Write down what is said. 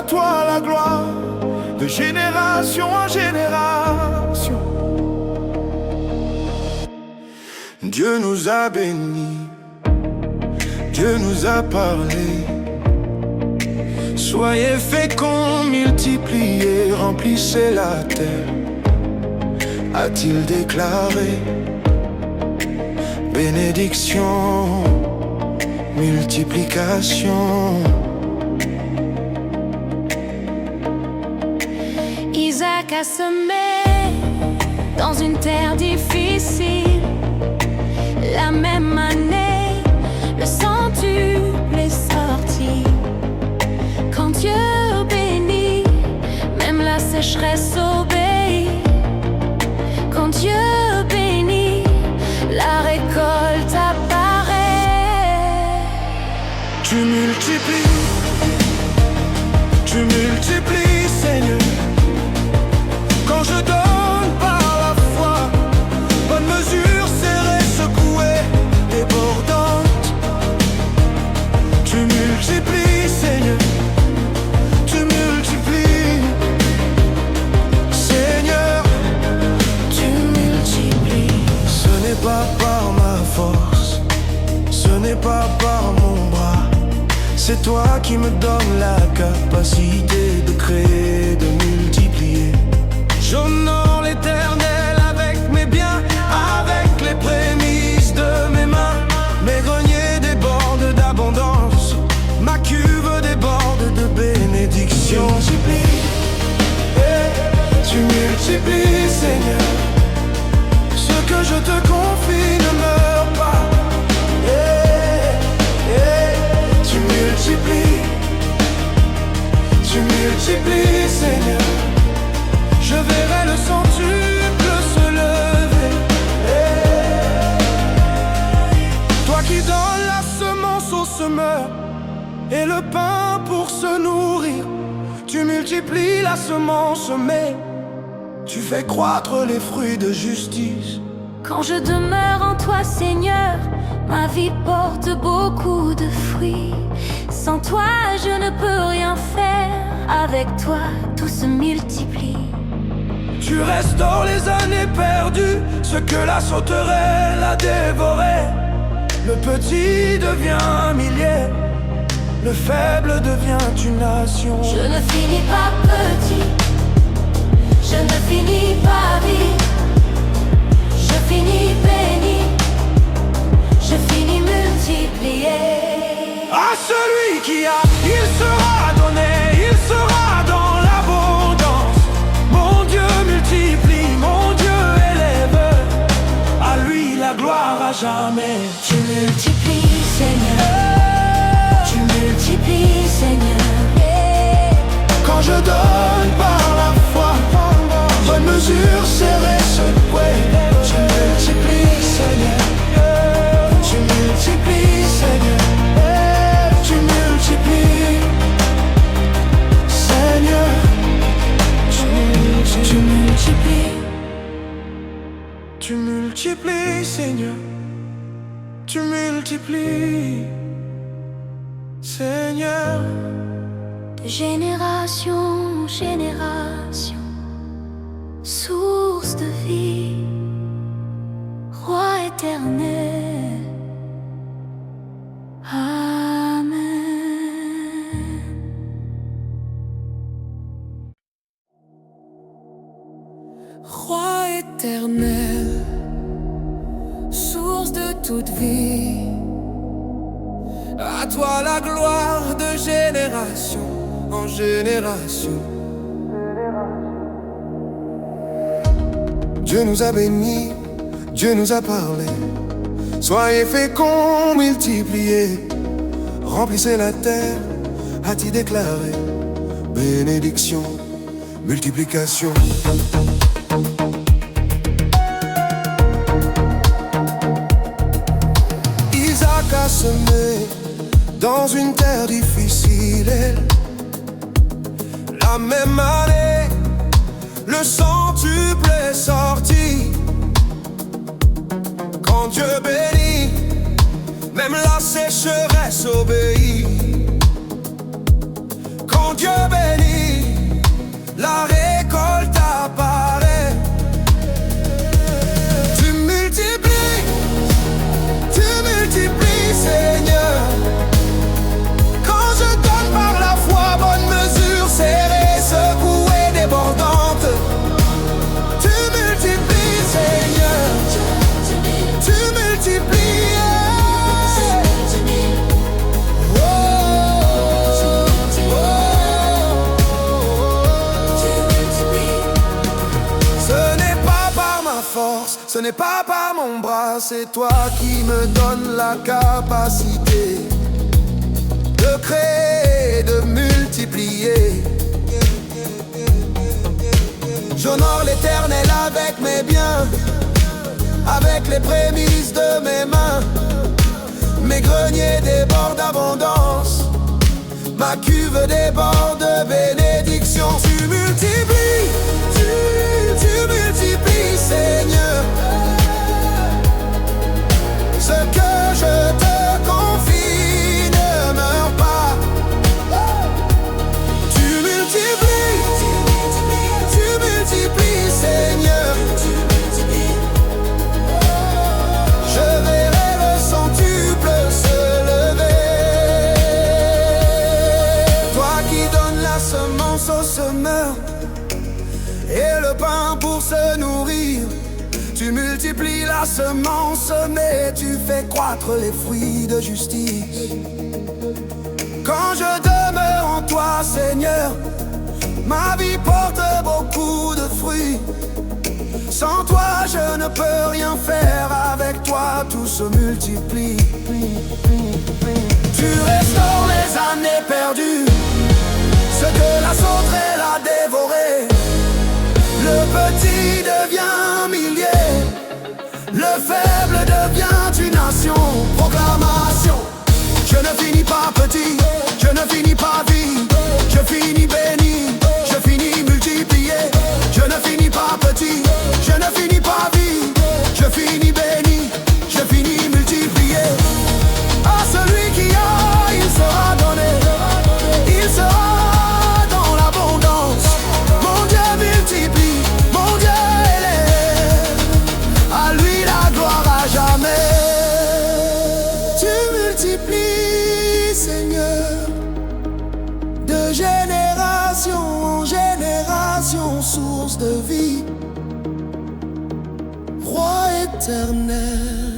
toi la gloire, de génération en génération. Dieu nous a bénis, Dieu nous a parlé. Soyez féconds, multipliez, remplissez la terre, a-t-il déclaré. Bénédiction, multiplication. Isaac a semé dans une terre difficile. La même année, le centuple est sorti. Quand Dieu bénit, même la sécheresse obéit. Quand Dieu bénit, la récolte apparaît. Tu multiplies, Seigneur. Quand je donne par la foi, bonne mesure, serrée, secouée, débordante. Tu multiplies, Seigneur. Tu multiplies, Seigneur. Tu multiplies. Ce n'est pas par ma force, ce n'est pas par mon bras. C'est toi qui me donnes la capacité de créer, de multiplier. J'honore l'Éternel avec mes biens, avec les prémices de mes mains. Mes greniers débordent d'abondance, ma cuve déborde de bénédictions. Tu multiplies, Seigneur. Ce que je te confie ne meurt pas. Tu multiplies, Seigneur. Je verrai le centuple se lever. Toi qui donnes la semence au semeur et le pain pour se nourrir, tu multiplies la semence semée, tu fais croître les fruits de justice. Quand je demeure en toi, Seigneur, ma vie porte beaucoup de fruits. Sans toi, je ne peux rien faire. Avec toi, tout se multiplie. Tu restaures les années perdues, ce que la sauterelle a dévoré. Le petit devient un millier, le faible devient une nation. Je ne finis pas petit, je ne finis pas vite. Je finis béni, je finis multiplié. À celui qui a, il sera donné, il sera dans l'abondance. Mon Dieu multiplie, mon Dieu élève, à lui la gloire à jamais. Tu multiplies, Seigneur, tu multiplies, Seigneur. Quand je donne par la foi, bonne mesure, serrée, secouée. Tu multiplies, Seigneur. Tu multiplies, Seigneur. Tu multiplies, Seigneur. Tu multiplies. Tu multiplies, Seigneur. Tu multiplies, Seigneur. De génération en génération, source de vie, roi éternel. Amen. Roi éternel, source de toute vie, à toi la gloire de génération en génération. Dieu nous a bénis, Dieu nous a parlé. Soyez féconds, multipliez, remplissez la terre, a-t-il déclaré. Bénédiction, multiplication. Isaac a semé dans une terre difficile. La même année, le centuple est sorti. Quand Dieu bénit, même la sécheresse obéit. Quand Dieu bénit, la récolte apparaît. Tu multiplies, Seigneur. Quand je donne par la foi, bonne mesure, serrée, secouée, débordante. Tu multiplies, Seigneur. Tu multiplies. Oh, oh, ce n'est pas par ma force, ce n'est pas par mon bras, c'est toi qui me donnes la capacité de créer, de multiplier. J'honore l'Éternel avec mes biens, avec les prémices de mes mains. Mes greniers débordent d'abondance, ma cuve déborde de bénédiction. Tu multiplies, tu multiplies, Seigneur. Ce que je te confie ne meurt pas. Tu multiplies, Seigneur. Je verrai le centuple se lever. Toi qui donnes la semence au semeur et le pain pour se nourrir. Tu multiplies la semence, mais tu fais croître les fruits de justice. Quand je demeure en toi, Seigneur, ma vie porte beaucoup de fruits. Sans toi, je ne peux rien faire. Avec toi, tout se multiplie. Tu restaures les années perdues, ce que la sauterelle a dévoré. Le petit devient millier, le faible devient une nation. Proclamation, je ne finis pas petit, je ne finis pas vie, je finis béni, je finis multiplié. Je ne finis pas petit, je ne finis pas vie, je finis béni, je finis multiplié. À celui qui a, il sera donné, il sera dans l'abondance. Mon Dieu multiplie, mon Dieu élève, à lui la gloire à jamais. Tu multiplies, Seigneur, de génération en génération, source de vie, Roi éternel.